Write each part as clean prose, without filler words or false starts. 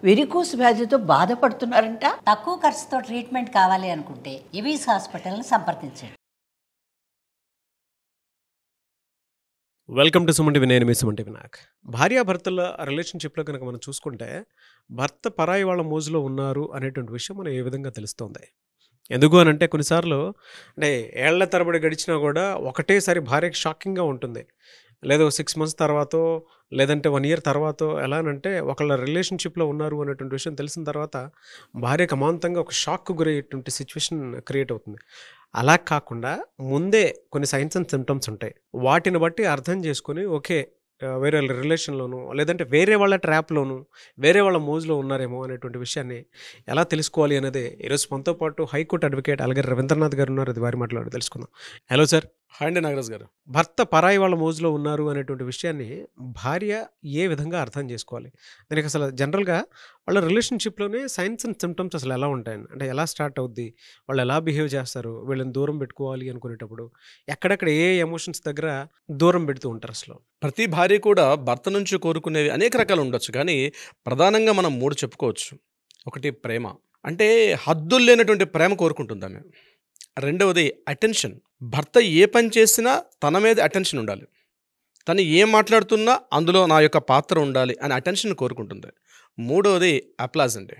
Varicose వ్యాధితో బాధపడుతున్నారంట. తక్కువ ఖర్చుతో ట్రీట్మెంట్ కావాలి అనుకుంటే ఎవిస్ హాస్పిటల్ని సంప్రదించండి. Welcome to Suman TV. నేను మీ సుమన్ టీవీ. భార్యాభర్తల రిలేషన్షిప్లో కనుక మనం చూసుకుంటే భర్త పరాయి వాళ్ళ మోజులో ఉన్నారు అనేటువంటి విషయం మనం ఏ విధంగా తెలుస్తుంది. ఎందుకు అని అంటే కొన్నిసార్లు అంటే ఏళ్ల తరబడి గడిచినా కూడా ఒకటేసారి భార్యకి షాకింగ్గా ఉంటుంది. లేదా 6 months తర్వాతో లేదంటే 1 year తర్వాతో ఎలానంటే ఒకళ్ళ రిలేషన్షిప్లో ఉన్నారు అనేటువంటి విషయం తెలిసిన తర్వాత భార్యకు అమాంతంగా ఒక షాక్కు గురయ్యేటువంటి సిచ్యువేషన్ క్రియేట్ అవుతుంది. అలా కాకుండా ముందే కొన్ని సైన్స్ అండ్ సిమ్టమ్స్ ఉంటాయి. వాటిని బట్టి అర్థం చేసుకొని ఓకే వేరే రిలేషన్లోను లేదంటే వేరే వాళ్ళ ట్రాప్లోను వేరే వాళ్ళ మోజులో ఉన్నారేమో అనేటువంటి విషయాన్ని ఎలా తెలుసుకోవాలి అనేది ఈరోజు మనతో పాటు హైకోర్టు అడ్వకేట్ అలగారి రవీంద్రనాథ్ గారు ఉన్నారు. అది వారి మాట్లాడి తెలుసుకుందాం. Hello sir. హాయ్ అండి నాగరాజ్ గారు. భర్త పరాయి వాళ్ళ మోజులో ఉన్నారు అనేటువంటి విషయాన్ని భార్య ఏ విధంగా అర్థం చేసుకోవాలి? దానికి అసలు జనరల్గా వాళ్ళ రిలేషన్షిప్లోనే సైన్స్ అండ్ సిమ్టమ్స్ అసలు ఎలా ఉంటాయండి? అంటే ఎలా స్టార్ట్ అవుద్ది, వాళ్ళు ఎలా బిహేవ్ చేస్తారు, వీళ్ళని దూరం పెట్టుకోవాలి అనుకునేటప్పుడు ఎక్కడెక్కడ ఏ ఎమోషన్స్ దగ్గర దూరం పెడుతూ ఉంటారు అసలు? ప్రతి భార్య కూడా భర్త నుంచి కోరుకునేవి అనేక రకాలు ఉండొచ్చు, కానీ ప్రధానంగా మనం 3 చెప్పుకోవచ్చు. ఒకటి ప్రేమ, అంటే హద్దులు లేనటువంటి ప్రేమ కోరుకుంటుంది ఆమె. రెండవది అటెన్షన్, భర్త ఏ పని చేసినా తన మీద అటెన్షన్ ఉండాలి, తను ఏం మాట్లాడుతున్నా అందులో నా యొక్క పాత్ర ఉండాలి అని అటెన్షన్ కోరుకుంటుంది. మూడవది అప్లాజ్ అండి,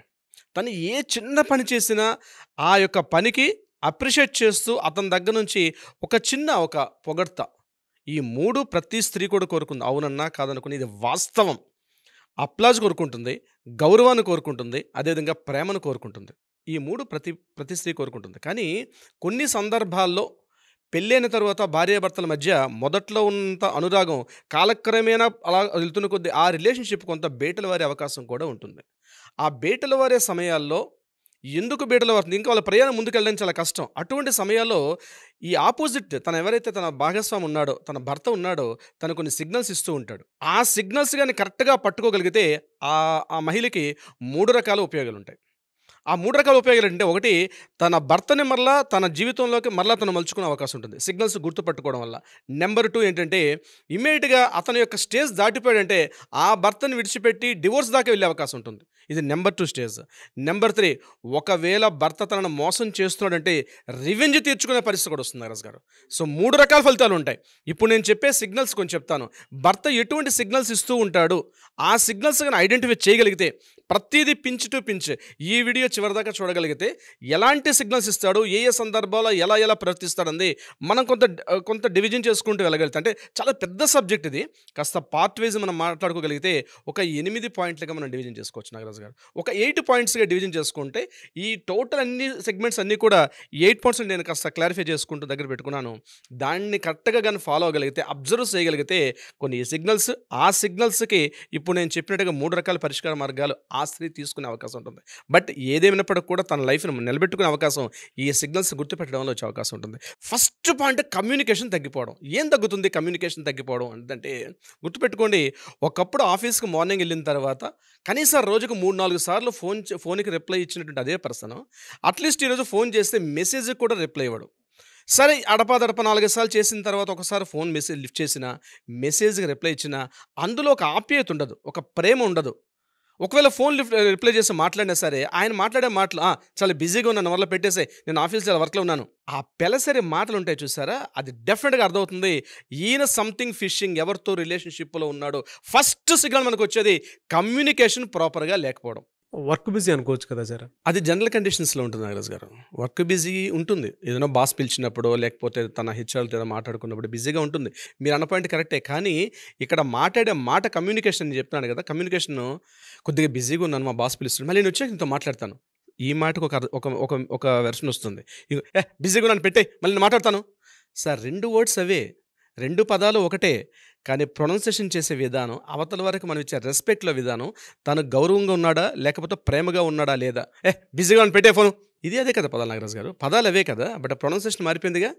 తను ఏ చిన్న పని చేసినా ఆ యొక్క పనికి అప్రిషియేట్ చేస్తూ అతని దగ్గర నుంచి ఒక పొగడ్త. ఈ 3 ప్రతి స్త్రీ కూడా కోరుకుంది. అవునన్నా కాదనుకుని ఇది వాస్తవం. అప్లాజ్ కోరుకుంటుంది, గౌరవాన్ని కోరుకుంటుంది, అదేవిధంగా ప్రేమను కోరుకుంటుంది. ఈ 3 ప్రతి స్త్రీ కోరుకుంటుంది. కానీ కొన్ని సందర్భాల్లో పెళ్ళైన తర్వాత భార్యాభర్తల మధ్య మొదట్లో ఉన్నంత అనురాగం కాలక్రమేణా అలా వెళ్తున్న కొద్దీ ఆ రిలేషన్షిప్ కొంత బీటలు వారే అవకాశం కూడా ఉంటుంది. ఆ బీటలు వారే సమయాల్లో ఎందుకు బీటలు వారుతుంది, ఇంకా వాళ్ళ ప్రయాణం ముందుకెళ్ళడం చాలా కష్టం. అటువంటి సమయాల్లో ఈ ఆపోజిట్ ఎవరైతే తన భాగస్వామి ఉన్నాడో, తన భర్త ఉన్నాడో, తను కొన్ని సిగ్నల్స్ ఇస్తూ ఉంటాడు. ఆ సిగ్నల్స్ కానీ కరెక్ట్గా పట్టుకోగలిగితే ఆ మహిళకి 3 రకాల ఉపయోగాలు ఉంటాయి. ఆ 3 రకాల ఉపయోగాలు అంటే, ఒకటి తన భర్తని మరలా తన జీవితంలోకి మరలా తను మలుచుకునే అవకాశం ఉంటుంది సిగ్నల్స్ గుర్తుపట్టుకోవడం వల్ల. నెంబర్ 2 ఏంటంటే, ఇమ్మీడియట్గా అతని యొక్క స్టేజ్ దాటిపోయాడంటే ఆ భర్తను విడిచిపెట్టి డివోర్స్ దాకా వెళ్ళే అవకాశం ఉంటుంది. ఇది నెంబర్ 2 స్టేజ్. నెంబర్ 3, ఒకవేళ భర్త తనను మోసం చేస్తున్నాడంటే రివెంజ్ తీర్చుకునే పరిస్థితి కూడా వస్తుంది నగరాజ్ గారు. సో 3 రకాల ఫలితాలు ఉంటాయి. ఇప్పుడు నేను చెప్పే సిగ్నల్స్ కొంచెం చెప్తాను. భర్త ఎటువంటి సిగ్నల్స్ ఇస్తూ ఉంటాడు, ఆ సిగ్నల్స్ కానీ ఐడెంటిఫై చేయగలిగితే ప్రతిదీ పించ్ టు పించ్ ఈ వీడియో చివరిదాకా చూడగలిగితే ఎలాంటి సిగ్నల్స్ ఇస్తాడు, ఏ సందర్భాల్లో ఎలా ప్రవర్తిస్తాడంది మనం కొంత డివిజన్ చేసుకుంటూ వెళ్ళగలుగుతాం. అంటే చాలా పెద్ద సబ్జెక్ట్ ఇది. కాస్త పార్ట్ వైజ్ మనం మాట్లాడుకోగలిగితే ఒక 8 పాయింట్లుగా మనం డివిజన్ చేసుకోవచ్చు నాగరాజ్ గారు. ఒక 8 పాయింట్స్గా డివిజన్ చేసుకుంటే ఈ టోటల్ అన్ని సెగ్మెంట్స్ అన్నీ కూడా 8 పాయింట్స్ నేను కాస్త క్లారిఫై చేసుకుంటూ దగ్గర పెట్టుకున్నాను. దాన్ని కరెక్ట్గా కానీ ఫాలో అవ్వగలిగితే, అబ్జర్వ్ చేయగలిగితే కొన్ని సిగ్నల్స్, ఆ సిగ్నల్స్కి ఇప్పుడు నేను చెప్పినట్టుగా 3 రకాల పరిష్కార మార్గాలు ఆ స్త్రీ తీసుకునే అవకాశం ఉంటుంది. బట్ ఏదేమైనప్పటికీ కూడా తన లైఫ్ని నిలబెట్టుకునే అవకాశం ఈ సిగ్నల్స్ గుర్తుపెట్టడంలో వచ్చే అవకాశం ఉంటుంది. ఫస్ట్ పాయింట్ కమ్యూనికేషన్ తగ్గిపోవడం. ఏం తగ్గుతుంది కమ్యూనికేషన్ తగ్గిపోవడం అంటే? గుర్తుపెట్టుకోండి, ఒకప్పుడు ఆఫీస్కి మార్నింగ్ వెళ్ళిన తర్వాత కనీసం రోజుకు 3-4 సార్లు ఫోన్కి రిప్లై ఇచ్చినటువంటి అదే పర్సన్ అట్లీస్ట్ ఈరోజు ఫోన్ చేస్తే మెసేజ్కి కూడా రిప్లై ఇవ్వడు. సరే అడపాదడప 4 సార్లు చేసిన తర్వాత ఒకసారి ఫోన్ మెసేజ్ లిఫ్ట్ చేసినా, మెసేజ్కి రిప్లై ఇచ్చినా అందులో ఒక ఆప్యాయత ఉండదు, ఒక ప్రేమ ఉండదు. ఒకవేళ ఫోన్ రిప్లై చేసి మాట్లాడినా సరే ఆయన మాట్లాడే మాటలు చాలా బిజీగా ఉన్నాను, వల్ల పెట్టేసే, నేను ఆఫీస్ చాలా వర్క్లో ఉన్నాను, ఆ పెలసరి మాటలు ఉంటాయి చూసారా, అది డెఫినెట్గా అర్థమవుతుంది ఈయన సంథింగ్ ఫిషింగ్, ఎవరితో రిలేషన్షిప్లో ఉన్నాడు. ఫస్ట్ సిగ్నల్ మనకు వచ్చేది కమ్యూనికేషన్ ప్రాపర్గా లేకపోవడం. వర్క్ బిజీ అనుకోవచ్చు కదా సార్? అది జనరల్ కండిషన్స్లో ఉంటుంది నాగరాజ్ గారు. వర్క్ బిజీ ఉంటుంది, ఏదైనా బాస్ పిలిచినప్పుడు లేకపోతే తన హెచ్ఆర్తో ఏదో మాట్లాడుకున్నప్పుడు బిజీగా ఉంటుంది. మీరు అన్న పాయింట్ కరెక్టే, కానీ ఇక్కడ మాట్లాడే మాట కమ్యూనికేషన్ అని చెప్తున్నాను కదా. కమ్యూనికేషన్ కొద్దిగా బిజీగా ఉన్నాను, మా బాస్ పిలుస్తున్నాను, మళ్ళీ నేను వచ్చాక నీతో మాట్లాడతాను. ఈ మాటకు ఒక వెర్షన్ వస్తుంది, బిజీగా ఉన్నాను పెట్టే, మళ్ళీ నేను మాట్లాడతాను. సార్ 2 వర్డ్స్ అవే, 2 పదాలు ఒకటే, కానీ ప్రొనౌన్సియేషన్ చేసే విధానం, అవతల వరకు మనం ఇచ్చే రెస్పెక్ట్లో విధానం, తను గౌరవంగా ఉన్నాడా లేకపోతే ప్రేమగా ఉన్నాడా లేదా, బిజీగా అని పెట్టే ఫోను, ఇది అదే కదా పదాలు నాగరాజ్ గారు. పదాలు అవే కదా, బట్ ప్రొనౌన్సియేషన్ మారిపోయిందిగా.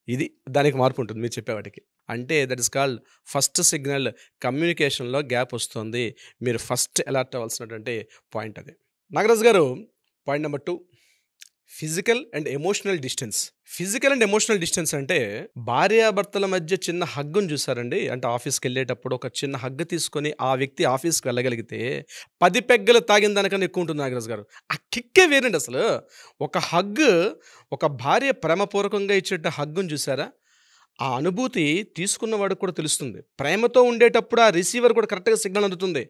ఇది దానికి మార్పు ఉంటుంది మీరు చెప్పేవాటికి. అంటే that is called first signal. కమ్యూనికేషన్లో గ్యాప్ వస్తుంది. మీరు ఫస్ట్ అలర్ట్ అవ్వాల్సినటువంటి పాయింట్ అదే నాగరాజ్ గారు. Point number 2, physical and emotional distance. Physical and emotional distance అంటే భార్యాభర్తల మధ్య చిన్న హగ్గును చూసారండి. అంటే ఆఫీస్కి వెళ్ళేటప్పుడు ఒక చిన్న హగ్గు తీసుకొని ఆ వ్యక్తి ఆఫీస్కి వెళ్ళగలిగితే 10 పెగ్గలు తాగిన దానికన్నా ఎక్కువ ఉంటుంది నాగరాజు గారు. ఆ కిక్కే వేరండి అసలు. ఒక హగ్గు, ఒక భార్య ప్రేమపూర్వకంగా ఇచ్చే హగ్గును చూసారా, ఆ అనుభూతి తీసుకున్నవాడికి కూడా తెలుస్తుంది. ప్రేమతో ఉండేటప్పుడు ఆ రిసీవర్ కూడా కరెక్ట్గా సిగ్నల్ అందుతుంది.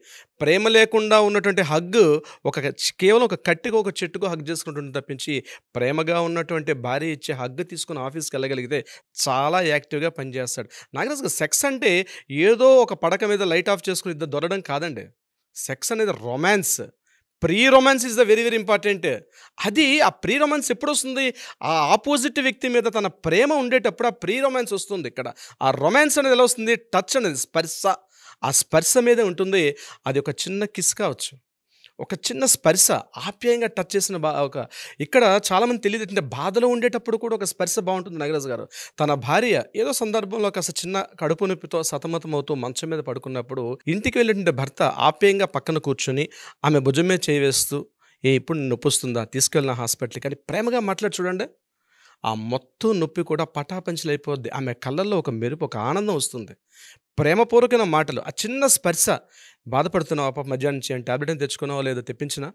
ప్రేమ లేకుండా ఉన్నటువంటి హగ్గు కేవలం ఒక కట్టికో ఒక చెట్టుకో హగ్ చేసుకుంటుంది తప్పించి, ప్రేమగా ఉన్నటువంటి భార్య ఇచ్చే హగ్గు తీసుకుని ఆఫీస్కి వెళ్ళగలిగితే చాలా యాక్టివ్గా పనిచేస్తాడు. నాగరాజు గారు, సెక్స్ అంటే ఏదో ఒక పడక మీద లైట్ ఆఫ్ చేసుకుని ఇద్దరు దొరకడం కాదండి. సెక్స్ అనేది romance. Pre romance is the very very important. అది ఆ ప్రీ రొమాన్స్ ఎప్పుడు వస్తుంది? ఆ ఆపోజిట్ వ్యక్తి మీద తన ప్రేమ ఉండేటప్పుడు ఆ ప్రీ రొమాన్స్ వస్తుంది. ఇక్కడ ఆ రొమాన్స్ అనేది ఎలా వస్తుంది? టచ్ అనేది, స్పర్శ. ఆ స్పర్శ మీదే ఉంటుంది. అది ఒక చిన్న కిస్ కావచ్చు, ఒక చిన్న స్పర్శ, ఆప్యాయంగా టచ్ చేసిన ఇక్కడ చాలామంది తెలియదు అంటే బాధలో ఉండేటప్పుడు కూడా ఒక స్పర్శ బాగుంటుంది. నాగరాజు గారు, తన భార్య ఏదో సందర్భంలో కాస్త చిన్న కడుపు నొప్పితో సతమతమవుతూ మంచం మీద పడుకున్నప్పుడు ఇంటికి వెళ్ళినటువంటి భర్త ఆప్యాయంగా పక్కన కూర్చొని ఆమె భుజం మీద చేయి వేస్తూ, ఇప్పుడు నొప్పి వస్తుందా, తీసుకెళ్ళిన హాస్పిటల్కి అని ప్రేమగా మాట్లాడి చూడండి. ఆ మొత్తం నొప్పి కూడా పటాపంచలైపోద్ది. ఆమె కళ్ళల్లో ఒక మెరుపు, ఒక ఆనందం వస్తుంది. ప్రేమపూర్వకమైన మాటలు, ఆ చిన్న స్పర్శ. బాధపడుతున్నావు పాప, మధ్యాహ్నం నుంచి టాబ్లెట్ అని తెచ్చుకున్నావో లేదో తెప్పించినా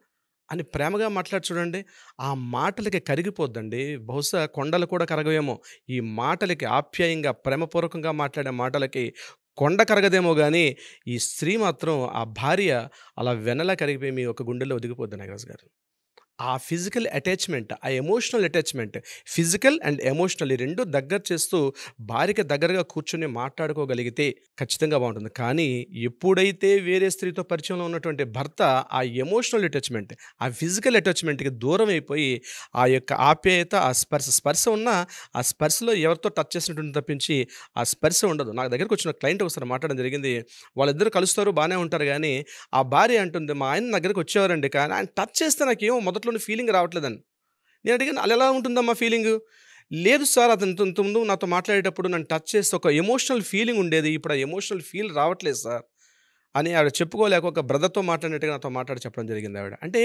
అని ప్రేమగా మాట్లాడి చూడండి. ఆ మాటలకి కరిగిపోద్దండి. బహుశా కొండలు కూడా కరగవేమో. ఈ మాటలకి, ఆప్యాయంగా ప్రేమపూర్వకంగా మాట్లాడే మాటలకి కొండ కరగదేమో కానీ ఈ స్త్రీ మాత్రం, ఆ భార్య అలా వెనలా కరిగిపోయి మీ ఒక గుండెల్లో ఒదిగిపోద్ది నాగరాజు గారు. ఆ ఫిజికల్ అటాచ్మెంట్, ఆ emotional attachment, physical and emotional ఈ రెండు దగ్గర చేస్తూ భార్యకి దగ్గరగా కూర్చొని మాట్లాడుకోగలిగితే ఖచ్చితంగా బాగుంటుంది. కానీ ఎప్పుడైతే వేరే స్త్రీతో పరిచయంలో ఉన్నటువంటి భర్త ఆ ఎమోషనల్ అటాచ్మెంట్, ఆ ఫిజికల్ అటాచ్మెంట్కి దూరం అయిపోయి ఆ యొక్క ఆప్యాయత, ఆ స్పర్శ ఉన్నా ఆ స్పర్శలో ఎవరితో టచ్ చేసినట్టు తప్పించి ఆ స్పర్శ ఉండదు. నా దగ్గరకు వచ్చిన క్లయింట్ ఒకసారి మాట్లాడడం జరిగింది. వాళ్ళిద్దరు కలుస్తారు, బాగానే ఉంటారు, కానీ ఆ భార్య అంటుంది, మా ఆయన దగ్గరకు వచ్చేవారండి, కానీ ఆయన టచ్ చేస్తే నాకేమో మొదట్లోనే ఫీలింగ్ రావట్లేదని. నేను అడిగాను, అలా ఎలా ఉంటుందమ్మా ఫీలింగు? లేదు సార్, అతను ఇంతకుముందు నాతో మాట్లాడేటప్పుడు నన్ను టచ్ చేస్తే ఒక ఎమోషనల్ ఫీలింగ్ ఉండేది, ఇప్పుడు ఆ ఎమోషనల్ ఫీల్ రావట్లేదు సార్ అని ఆవిడ చెప్పుకోలేక ఒక బ్రదర్తో మాట్లాడినట్టుగా నాతో మాట్లాడి చెప్పడం జరిగింది ఆవిడ. అంటే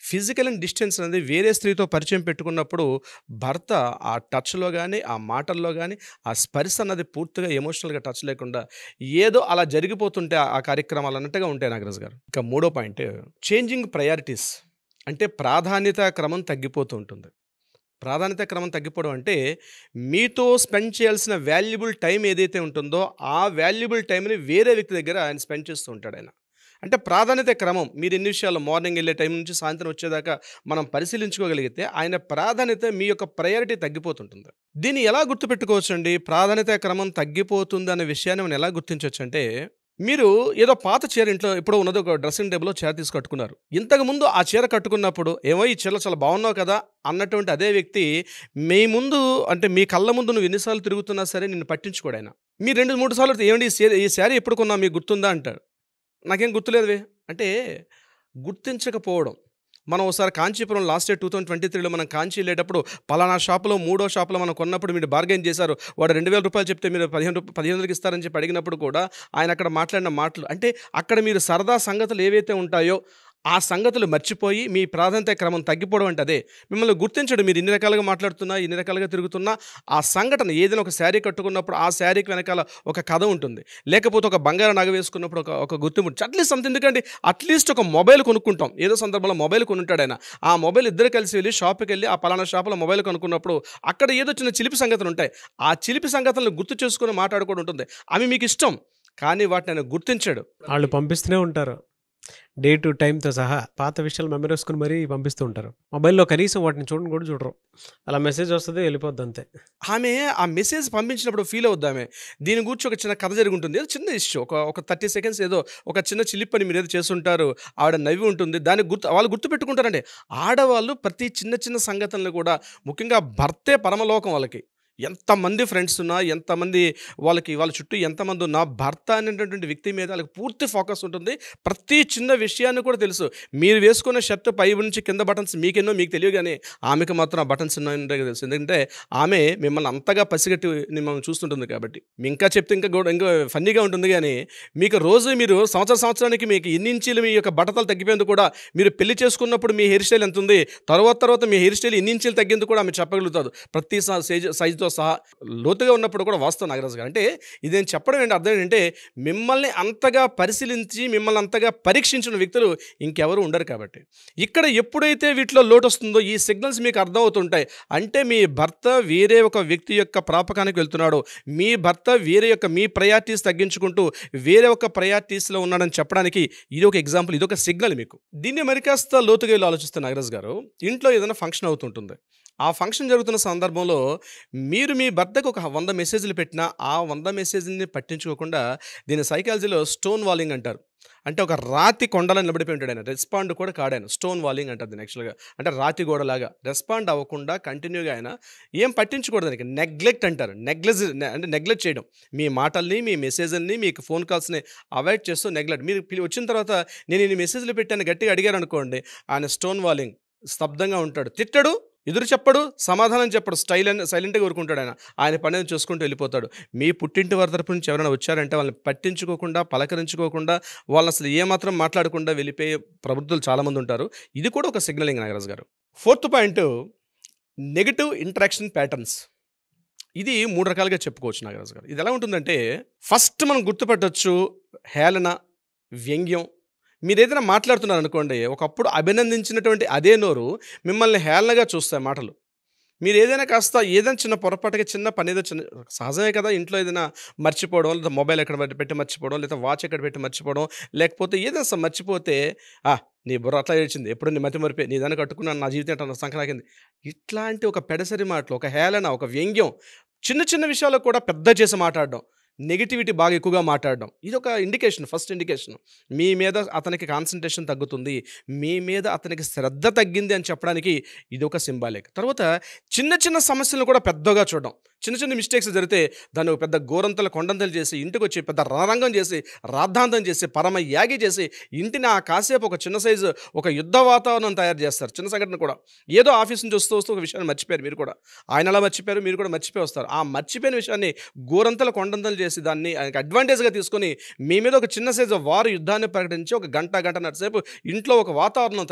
ఫిజికల్ అండ్ డిస్టెన్స్ అనేది వేరే స్త్రీతో పరిచయం పెట్టుకున్నప్పుడు భర్త ఆ టచ్లో కానీ, ఆ మాటల్లో కానీ, ఆ స్పర్శ అన్నది పూర్తిగా ఎమోషనల్గా టచ్ లేకుండా ఏదో అలా జరిగిపోతుంటే ఆ కార్యక్రమాలు అన్నట్టుగా ఉంటాయి నాగరాజు గారు. ఇక మూడో పాయింట్, చేంజింగ్ ప్రయారిటీస్. అంటే ప్రాధాన్యత క్రమం తగ్గిపోతూ ఉంటుంది. ప్రాధాన్యత క్రమం తగ్గిపోవడం అంటే మీతో స్పెండ్ చేయాల్సిన వాల్యుబుల్ టైం ఏదైతే ఉంటుందో ఆ వాల్యుబుల్ టైంని వేరే వ్యక్తి దగ్గర ఆయన స్పెండ్ చేస్తూ ఉంటాడు ఆయన. అంటే ప్రాధాన్యత క్రమం మీరు ఎన్ని విషయాలు మార్నింగ్ వెళ్ళే టైం నుంచి సాయంత్రం వచ్చేదాకా మనం పరిశీలించుకోగలిగితే ఆయన ప్రాధాన్యత, మీ యొక్క ప్రయారిటీ తగ్గిపోతుంటుంది. దీన్ని ఎలా గుర్తుపెట్టుకోవచ్చు అండి? ప్రాధాన్యత క్రమం తగ్గిపోతుంది అనే విషయాన్ని మనం ఎలా గుర్తించవచ్చు అంటే, మీరు ఏదో పాత చీర ఇంట్లో ఎప్పుడో ఉన్నది, ఒక డ్రెస్సింగ్ టేబుల్లో చీర తీసి కట్టుకున్నారు. ఇంతకుముందు ఆ చీర కట్టుకున్నప్పుడు ఏమో ఈ చీరలో చాలా బాగున్నావు కదా అన్నటువంటి అదే వ్యక్తి మీ ముందు, అంటే మీ కళ్ళ ముందు నువ్వు ఎన్నిసార్లు తిరుగుతున్నా సరే నిన్ను పట్టించుకోడు ఆయన. మీరు 2-3 సార్లు ఏమండి ఈ శారీ ఎప్పుడు కొన్నా మీకు గుర్తుందా అంటాడు. నాకేం గుర్తులేదువే అంటే గుర్తించకపోవడం. మనం ఒకసారి కాంచీపురం లాస్ట్ ఇయర్ 2023లో మనం కాంచీ వెళ్ళేటప్పుడు పలానా షాపులో, 3వ షాపులో మనం కొన్నప్పుడు మీరు బార్గెన్ చేశారు, వాడు 2,000 రూపాయలు చెప్తే మీరు 1500కి ఇస్తారని చెప్పి అడిగినప్పుడు కూడా ఆయన అక్కడ మాట్లాడిన మాటలు, అంటే అక్కడ మీరు సరదా సంగతులు ఏవైతే ఉంటాయో ఆ సంగతులు మర్చిపోయి మీ ప్రాధాన్యత క్రమం తగ్గిపోవడం అంటే అదే. మిమ్మల్ని గుర్తించడు. మీరు ఇన్ని రకాలుగా మాట్లాడుతున్నా, ఇన్ని రకాలుగా తిరుగుతున్నా, ఆ సంఘటన ఏదైనా ఒక శారీ కట్టుకున్నప్పుడు ఆ శారీకి వెనకాల ఒక కథ ఉంటుంది. లేకపోతే ఒక బంగారం నగ వేసుకున్నప్పుడు ఒక గుర్తింపు. అట్లీస్ట్ అంత ఎందుకండి, అట్లీస్ట్ ఒక మొబైల్ కొనుక్కుంటాం. ఏదో సందర్భంలో మొబైల్ కొనుంటాడు ఆయన. ఆ మొబైల్ ఇద్దరు కలిసి వెళ్ళి షాప్కి వెళ్ళి ఆ పలానా షాపులో మొబైల్ కొనుక్కున్నప్పుడు అక్కడ ఏదో చిన్న చిలిపి సంగతులు ఉంటాయి. ఆ చిలిపి సంగతులను గుర్తు చేసుకుని మాట్లాడుకోవడం ఉంటుంది. అవి మీకు ఇష్టం, కానీ వాటిని ఆయన గుర్తించాడు. వాళ్ళు పంపిస్తూనే ఉంటారు, డే టు టైంతో సహా పాత విషయాలు మెమరీ వేసుకుని మరీ పంపిస్తూ ఉంటారు. మొబైల్లో కనీసం వాటిని చూడని కూడా చూడరు. అలా మెసేజ్ వస్తుంది, వెళ్ళిపోద్ది అంతే. ఆమె ఆ మెసేజ్ పంపించినప్పుడు ఫీల్ అవుద్ది ఆమె. దీని గురించి ఒక చిన్న కథ జరిగి ఉంటుంది, ఏదో చిన్న ఇష్యూ, ఒక 30 సెకండ్స్ ఏదో ఒక చిన్న చిలిప్ అని మీరు ఏదో చేస్తుంటారు, ఆవిడ నవ్వి ఉంటుంది, దాన్ని వాళ్ళు గుర్తుపెట్టుకుంటారండి. ఆడవాళ్ళు ప్రతి చిన్న చిన్న సంగతులను కూడా, ముఖ్యంగా భర్తే పరమలోకం వాళ్ళకి. ఎంతమంది ఫ్రెండ్స్ ఉన్నా, ఎంతమంది వాళ్ళ చుట్టూ ఎంతమంది ఉన్నా భర్త అనేటటువంటి వ్యక్తి మీద వాళ్ళకి పూర్తి ఫోకస్ ఉంటుంది. ప్రతి చిన్న విషయాన్ని కూడా తెలుసు. మీరు వేసుకున్న షర్ట్ పై నుంచి కింద బటన్స్ మీకెన్నో మీకు తెలియదు, కానీ ఆమెకు మాత్రం ఆ బటన్స్ ఉన్నాయంటే తెలుసు. ఎందుకంటే ఆమె మిమ్మల్ని అంతగా పసిగట్టి మిమ్మల్ని చూస్తుంటుంది కాబట్టి. ఇంకా చెప్తే ఇంకా ఫన్నీగా ఉంటుంది, కానీ మీకు రోజు మీరు సంవత్సరానికి మీకు ఎన్ని ఇంచీలు మీ యొక్క బట్టతలు తగ్గిపోయింది కూడా, మీరు పెళ్లి చేసుకున్నప్పుడు మీ హెయిర్ స్టైల్ ఎంత ఉంది, తర్వాత మీ హెయిర్ స్టైల్ ఎన్ని ఇంచీలు తగ్గింది కూడా ఆమె చెప్పగలుగుతారు. ప్రతి సైజుతో సహా లోతుగా ఉన్నప్పుడు కూడా. వాస్తవం నాగరాజు గారు, అంటే ఇది నేను చెప్పడం ఏంటి అర్థం ఏంటంటే, మిమ్మల్ని అంతగా పరిశీలించి మిమ్మల్ని అంతగా పరీక్షించిన వ్యక్తులు ఇంకెవరు ఉండరు కాబట్టి. ఇక్కడ ఎప్పుడైతే వీటిలో లోటు వస్తుందో ఈ సిగ్నల్స్ మీకు అర్థమవుతుంటాయి. అంటే మీ భర్త వేరే ఒక వ్యక్తి యొక్క ప్రాపకానికి వెళ్తున్నాడు, మీ భర్త మీ ప్రయారిటీస్ తగ్గించుకుంటూ వేరే ఒక ప్రయారిటీస్లో ఉన్నాడని చెప్పడానికి ఇది ఒక ఎగ్జాంపుల్, ఇది ఒక సిగ్నల్ మీకు. దీన్ని మరి కాస్త లోతుగా వెళ్ళి ఆలోచిస్తే నాగరాజు గారు, ఇంట్లో ఏదైనా ఫంక్షన్ అవుతుంటుంది. ఆ ఫంక్షన్ జరుగుతున్న సందర్భంలో మీరు మీ భర్తకు ఒక 100 మెసేజ్లు పెట్టినా ఆ 100 మెసేజ్ని పట్టించుకోకుండా, దీని సైకాలజీలో స్టోన్ వాలింగ్ అంటారు. అంటే ఒక రాతి కొండలో నిలబడిపోయి ఉంటాడు ఆయన, రెస్పాండ్ కూడా కాడాయన. స్టోన్ వాలింగ్ అంటారు దీన్ని యాక్చువల్గా. అంటే రాతి గోడలాగా రెస్పాండ్ అవ్వకుండా కంటిన్యూగా ఆయన ఏం పట్టించుకోవడం, దానికి నెగ్లెక్ట్ అంటారు. అంటే నెగ్లెక్ట్ చేయడం. మీ మాటల్ని, మీ మెసేజ్ని, మీకు ఫోన్ కాల్స్ని అవాయిడ్ చేస్తూ నెగ్లెక్ట్. మీరు వచ్చిన తర్వాత నేను ఇన్ని మెసేజ్లు పెట్టాను గట్టిగా అడిగారు అనుకోండి, ఆయన స్టోన్ వాలింగ్, స్తబ్దంగా ఉంటాడు. తిట్టడు, ఎదురు చెప్పడు, సమాధానం చెప్పడు, సైలెంట్గా ఊరుకుంటాడు. ఆయన పని చూసుకుంటూ వెళ్ళిపోతాడు. మీ పుట్టింటి వారి తరపు నుంచి ఎవరైనా వచ్చారంటే వాళ్ళని పట్టించుకోకుండా, పలకరించుకోకుండా, వాళ్ళని అసలు ఏమాత్రం మాట్లాడకుండా వెళ్ళిపోయే ప్రబుద్ధులు చాలామంది ఉంటారు. ఇది కూడా ఒక సిగ్నలింగ్ నాగరాజు గారు. 4th point, negative interaction patterns. ఇది 3 రకాలుగా చెప్పుకోవచ్చు నాగరాజు గారు. ఇది ఎలా ఉంటుందంటే, ఫస్ట్ మనం గుర్తుపట్టవచ్చు హేళన, వ్యంగ్యం. మీరు ఏదైనా మాట్లాడుతున్నారు అనుకోండి, ఒకప్పుడు అభినందించినటువంటి అదే నోరు మిమ్మల్ని హేళనగా చూస్తాయి మాటలు. మీరు ఏదైనా చిన్న పొరపాటుగా చిన్న పని ఏదో చిన్న సహజమే కదా, ఇంట్లో ఏదైనా మర్చిపోవడం, లేదా మొబైల్ ఎక్కడ పెట్టి మర్చిపోవడం, లేదా వాచ్ ఎక్కడ పెట్టి మర్చిపోవడం, లేకపోతే ఏదైనా మర్చిపోతే నీ బుర్ర అట్లా ఏడ్చింది, ఎప్పుడు నీ మతి మరిపే, నీ దాన్ని కట్టుకున్నాను, నా జీవితం ఎట్లా సంకనాకింది, ఇట్లాంటి ఒక పెడసరి మాటలు, ఒక హేళన, ఒక వ్యంగ్యం, చిన్న విషయాలకు కూడా పెద్ద చేసి మాట్లాడడం, నెగిటివిటీ బాగా ఎక్కువగా మాట్లాడడం, ఇది ఒక ఇండికేషన్, ఫస్ట్ ఇండికేషన్. మీ మీద అతనికి కాన్సన్ట్రేషన్ తగ్గుతుంది, మీ మీద అతనికి శ్రద్ధ తగ్గింది అని చెప్పడానికి ఇది ఒక సింబాలిక్. తర్వాత చిన్న సమస్యలను కూడా పెద్దగా చూడడం. చిన్న మిస్టేక్స్ జరిగితే దాన్ని ఒక పెద్ద గోరంతలు కొండంతలు చేసి, ఇంటికి వచ్చి పెద్ద రణరంగం చేసి, రాద్ధాంతం చేసి, పరమ యాగి చేసి, ఇంటిని కాసేపు ఒక చిన్న సైజు ఒక యుద్ధ వాతావరణం తయారు చేస్తారు. చిన్న సంఘటన కూడా ఏదో ఆఫీస్ నుంచి వస్తూ ఒక విషయాన్ని మర్చిపోయారు, మీరు కూడా ఆయన అలా మర్చిపోయారు, మీరు కూడా మర్చిపోయి వస్తారు. ఆ మర్చిపోయిన విషయాన్ని గోరంతలు కొండంతలు చేసి, దాన్ని ఆయనకి అడ్వాంటేజ్గా తీసుకొని మీ మీద ఒక చిన్న సైజు వారు యుద్ధాన్ని ప్రకటించి ఒక గంటన్నర సేపు ఇంట్లో ఒక వాతావరణం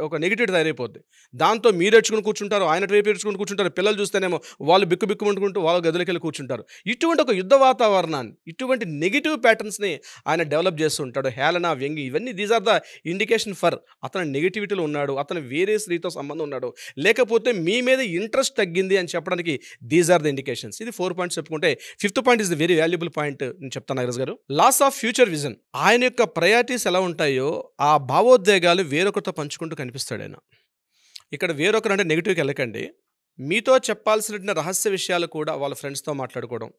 ఒక నెగిటివిటీ తయారైపోద్ది. దాంతో మీరు ఏడ్చుకుని కూర్చుంటారు, ఆయన వైపు ఏడ్చుకుని కూర్చుంటారు, పిల్లలు చూస్తేనేమో వాళ్ళు బిక్కుమంటుకుంటూ వాళ్ళ గదులకి వెళ్ళి కూర్చుంటారు. ఇటువంటి ఒక యుద్ధ వాతావరణాన్ని, ఇటువంటి నెగిటివ్ ప్యాటర్న్స్ని ఆయన డెవలప్ చేస్తూ ఉంటాడు. హేళన, వ్యంగి, ఇవన్నీ these are the indication for అతను నెగిటివిటీలో ఉన్నాడు, అతను వేరే స్త్రీతో సంబంధం ఉన్నాడు, లేకపోతే మీ మీద ఇంట్రెస్ట్ తగ్గింది అని చెప్పడానికి దీస్ ఆర్ ద ఇండికేషన్స్. ఇది 4 పాయింట్స్ చెప్పుకుంటే 5th point is the very valuable point నేను చెప్తాను నాగరాజు గారు. Loss of future vision. ఆయన యొక్క ప్రయారిటీస్ ఎలా ఉంటాయో ఆ భావోద్వేగాలు వేరొకరితో పంచుకుంటూ కనిపిస్తాడు ఆయన. ఇక్కడ వేరొకరు అంటే నెగిటివ్కి వెళ్ళకండి, మీతో చెప్పాల్సిన రహస్య విషయాలు కూడా వాళ్ళ ఫ్రెండ్స్తో మాట్లాడుకోవడం,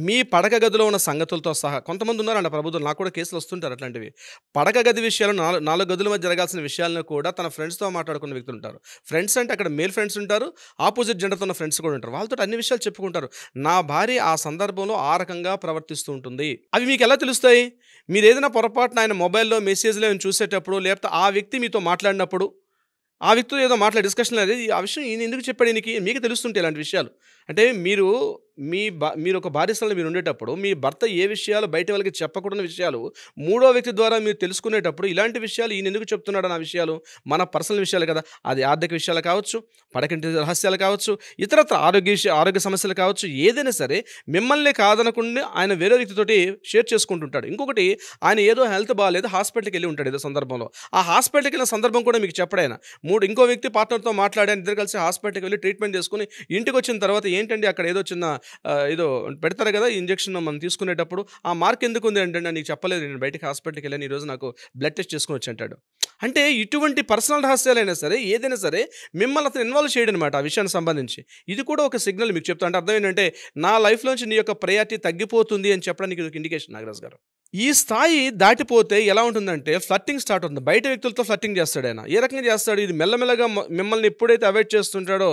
మీ పడక గదిలో ఉన్న సంగతులతో సహా. కొంతమంది ఉన్నారంట ప్రభుత్వం, నాకు కూడా కేసులు వస్తుంటారు అట్లాంటివి. పడక గది విషయాలు, 4 గదుల మధ్య జరగాల్సిన విషయాలను కూడా తన ఫ్రెండ్స్తో మాట్లాడుకున్న వ్యక్తులు ఉంటారు. ఫ్రెండ్స్ అంటే అక్కడ మేల్ ఫ్రెండ్స్ ఉంటారు, ఆపోజిట్ జెండర్తో ఉన్న ఫ్రెండ్స్ కూడా ఉంటారు. వాళ్ళతో అన్ని విషయాలు చెప్పుకుంటారు. నా భార్య ఆ సందర్భంలో ఆ రకంగా ప్రవర్తిస్తూ ఉంటుంది. అవి మీకు ఎలా తెలుస్తాయి? మీరు ఏదైనా పొరపాటున ఆయన మొబైల్లో మెసేజ్లో చూసేటప్పుడు, లేకపోతే ఆ వ్యక్తి మీతో మాట్లాడినప్పుడు, ఆ వ్యక్తితో ఏదో డిస్కషన్ అనేది, ఆ విషయం ఈయన ఎందుకు చెప్పాడు ఈయనకి, మీకు తెలుస్తుంటాయి ఇలాంటి విషయాలు. అంటే మీరు ఒక భార్యస్థలంలో మీరు ఉండేటప్పుడు మీ భర్త ఏ విషయాలు బయట వాళ్ళకి చెప్పకూడని విషయాలు మూడో వ్యక్తి ద్వారా మీరు తెలుసుకునేటప్పుడు, ఇలాంటి విషయాలు ఈయన ఎందుకు చెప్తున్నాడు అన్న విషయాలు మన పర్సనల్ విషయాలు కదా, అది ఆర్థిక విషయాలు కావచ్చు, పడకంటి రహస్యాలు కావచ్చు, ఇతరత్ర ఆరోగ్య సమస్యలు కావచ్చు, ఏదైనా సరే మిమ్మల్ని కాదనకుండా ఆయన వేరే వ్యక్తితోటి షేర్ చేసుకుంటుంటాడు. ఇంకొకటి, ఆయన ఏదో హెల్త్ బాగాలేదు, హాస్పిటల్కి వెళ్ళి ఉంటాడు ఏదో సందర్భంలో. ఆ హాస్పిటల్కి వెళ్ళిన సందర్భం కూడా మీకు చెప్పడు ఆయన. ఇంకో వ్యక్తి పార్ట్నర్తో మాట్లాడాను, ఇద్దరు కలిసి హాస్పిటల్కి వెళ్ళి ట్రీట్మెంట్ చేసుకుని ఇంటికి వచ్చిన తర్వాత ఏంటండి అక్కడ ఏదో చిన్న ఏదో పెడతారు కదా ఇంజెక్షన్ మనం తీసుకునేటప్పుడు, ఆ మార్క్ ఎందుకు ఉంది అంటే నీకు చెప్పలేదు, నేను బయటకి హాస్పిటల్కి వెళ్ళాను, ఈరోజు నాకు బ్లడ్ టెస్ట్ చేసుకుని వచ్చి అంటాడు. అంటే ఇటువంటి పర్సనల్ రహస్యాలైనా సరే ఏదైనా సరే మిమ్మల్ని అతను ఇన్వాల్వ్ చేయడం అనమాట ఆ విషయానికి సంబంధించి. ఇది కూడా ఒక సిగ్నల్ మీకు చెప్తా. అంటే అర్థం ఏంటంటే, నా లైఫ్లోంచి నీ యొక్క ప్రయారిటీ తగ్గిపోతుంది అని చెప్పడానికి ఇది ఒక ఇండికేషన్ నాగరాజు గారు. ఈ స్థాయి దాటిపోతే ఎలా ఉంటుందంటే ఫ్లర్టింగ్ స్టార్ట్ అవుతుంది. బయట వ్యక్తులతో ఫ్లర్టింగ్ చేస్తాడు ఆయన. ఏ రకంగా చేస్తాడు? ఇది మెల్లమెల్లగా మిమ్మల్ని ఎప్పుడైతే అవాయిడ్ చేస్తుంటాడో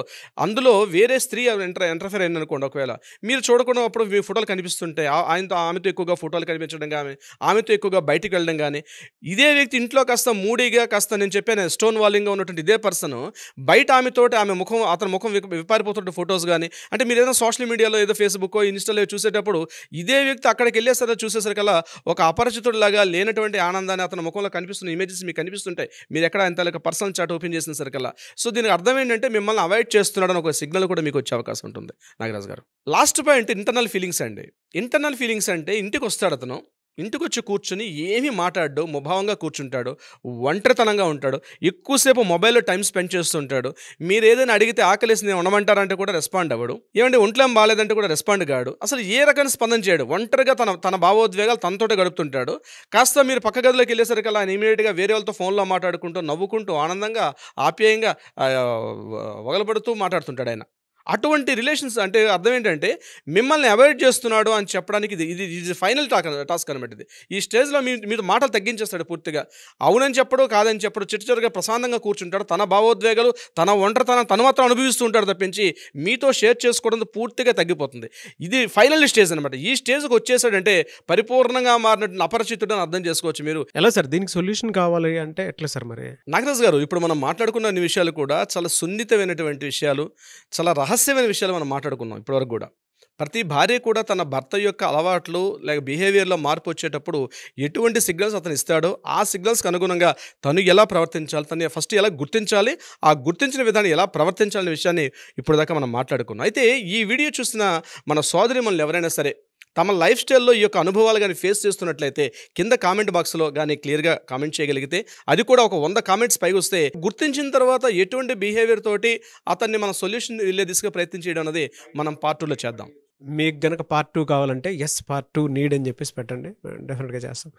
అందులో వేరే స్త్రీ ఎంటర్ఫేర్ అయింది అనుకోండి. ఒకవేళ మీరు చూడకుండా అప్పుడు మీ ఫోటోలు కనిపిస్తుంటాయి. ఆమెతో ఎక్కువగా ఫోటోలు కనిపించడం కానీ, ఆమెతో ఎక్కువగా బయటికి వెళ్ళడం కానీ, ఇదే వ్యక్తి ఇంట్లో కాస్త మూడీగా కాస్త నేను చెప్పాను స్టోన్ వాలింగ్గా ఉన్నటువంటి ఇదే పర్సన్ బయట అతని ముఖం విపారిపోతుంటే ఫొటోస్ కానీ, అంటే మీరు ఏదైనా సోషల్ మీడియాలో ఏదో ఫేస్బుక్ ఇన్స్టాలో చూసేటప్పుడు ఇదే వ్యక్తి అక్కడికి చూసేసరికల్లా ఒక అపరిచితుడిలాగా లేనటువంటి ఆనందాన్ని అతని ముఖంలో కనిపిస్తున్న ఇమేజెస్ మీకు కనిపిస్తుంటాయి. మీరు ఎక్కడ ఇంత పర్సనల్ చాట్ ఓపెన్ చేసిన సరికల్లా. సో దీనికి అర్థం ఏంటంటే మిమ్మల్ని అవాయిడ్ చేస్తున్నాడని ఒక సిగ్నల్ కూడా మీకు వచ్చే అవకాశం ఉంటుంది నాగరాజు గారు. లాస్ట్ పాయింట్ ఇంటర్నల్ ఫీలింగ్స్ అండి. ఇంటర్నల్ ఫీలింగ్స్ అంటే ఇంటికి వస్తాడు అతను, ఇంటికి వచ్చి కూర్చొని ఏమీ మాట్లాడు, ముభావంగా కూర్చుంటాడు, ఒంటరితనంగా ఉంటాడు, ఎక్కువసేపు మొబైల్లో టైం స్పెండ్ చేస్తుంటాడు. మీరు ఏదైనా అడిగితే ఆకలేసి నేను ఉండమంటారంటే కూడా రెస్పాండ్ అవ్వడు. ఏమంటే ఒంట్లో ఏం బాగాలేదంటే కూడా రెస్పాండ్ కాడు. అసలు ఏ రకమైన స్పందన చేయడు. ఒంటరిగా తన భావోద్వేగాలు తనతోటే గడుపుతుంటాడు. కాస్త మీరు పక్క గదిలోకి వెళ్ళేసరికి అలా ఇమీడియట్గా వేరే వాళ్ళతో ఫోన్లో మాట్లాడుకుంటూ, నవ్వుకుంటూ, ఆనందంగా, ఆప్యాయంగా వగలబడుతూ మాట్లాడుతుంటాడు ఆయన. అటువంటి రిలేషన్స్ అంటే అర్థం ఏంటంటే మిమ్మల్ని అవాయిడ్ చేస్తున్నాడు అని చెప్పడానికి ఇది ఫైనల్ టాస్క్ అనమాట. ఇది ఈ స్టేజ్లో మీరు మాటలు తగ్గించేస్తాడు పూర్తిగా. అవునని చెప్పడు, కాదని చెప్పడు, చిట్టుచిరుగా ప్రశాంతంగా కూర్చుంటాడు. తన భావోద్వేగాలు, తన ఒంటరితనం తను మాత్రం అనుభవిస్తూ ఉంటాడు తప్పించి మీతో షేర్ చేసుకోవడం పూర్తిగా తగ్గిపోతుంది. ఇది ఫైనల్ స్టేజ్ అనమాట. ఈ స్టేజ్కి వచ్చేసాడంటే పరిపూర్ణంగా మారినట్టు అపరిచితుడు అని అర్థం చేసుకోవచ్చు మీరు. ఎలా సార్ దీనికి సొల్యూషన్ కావాలి అంటే ఎట్లా సార్ మరి? నాగరాజు గారు, ఇప్పుడు మనం మాట్లాడుకున్న అన్ని విషయాలు కూడా చాలా సున్నితమైనటువంటి విషయాలు, చాలా రహస్యమైన విషయాలు మనం మాట్లాడుకున్నాం ఇప్పటివరకు కూడా. ప్రతి భార్య కూడా తన భర్త యొక్క అలవాట్లు లేక బిహేవియర్లో మార్పు వచ్చేటప్పుడు ఎటువంటి సిగ్నల్స్ అతను ఇస్తాడో ఆ సిగ్నల్స్కి అనుగుణంగా తను ఎలా ప్రవర్తించాలి, తను ఫస్ట్ ఎలా గుర్తించాలి, ఆ గుర్తించిన విధానం ఎలా ప్రవర్తించాలనే విషయాన్ని ఇప్పుడు దాకా మనం మాట్లాడుకున్నాం. అయితే ఈ వీడియో చూసిన మన సోదరిమణులు ఎవరైనా సరే తమ లైఫ్ స్టైల్లో ఈ యొక్క అనుభవాలు కానీ ఫేస్ చేస్తున్నట్లయితే కింద కామెంట్ బాక్స్లో కానీ క్లియర్గా కామెంట్ చేయగలిగితే, అది కూడా ఒక 100 కామెంట్స్ పైకి వస్తే, గుర్తించిన తర్వాత ఎటువంటి బిహేవియర్ తోటి అతన్ని మన సొల్యూషన్ వెళ్ళే దిశగా ప్రయత్నం చేయడం అనేది మనం పార్ట్ 2లో చేద్దాం. మీకు గనక పార్ట్ 2 కావాలంటే పార్ట్ 2 నీడ్ అని చెప్పేసి పెట్టండి, డెఫినెట్గా చేస్తాం.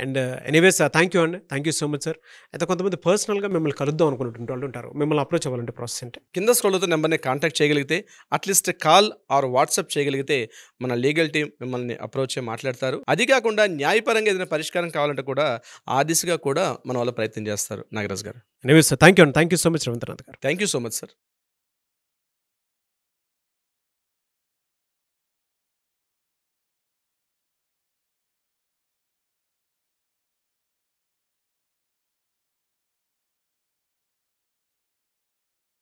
అండ్ ఎనీవేస్ థ్యాంక్ యూ అండి, thank you so much sir. అయితే కొంతమంది పర్సనల్గా మిమ్మల్ని కలుద్దాం అనుకున్నటువంటి వాళ్ళు ఉంటారు, మిమ్మల్ని అప్రోచ్ అవ్వాలంటే ప్రాసెస్ అంటే కింద స్క్రోల్ అవుతున్న నెంబర్ని కాంటాక్ట్ చేయగలిగితే, అట్లీస్ట్ కాల్ ఆర్ వాట్సాప్ చేయగలిగితే మన లీగల్ టీం మిమ్మల్ని అప్రోచ్ చేసి మాట్లాడతారు. అది కాకుండా న్యాయపరంగా ఏదైనా పరిష్కారం కావాలంటే కూడా ఆ దిశగా కూడా మన వాళ్ళు ప్రయత్నం చేస్తారు. Nagaraj garu, anyways thank you అండి, thank you so much Ravindranath garu. Thank you so much sir.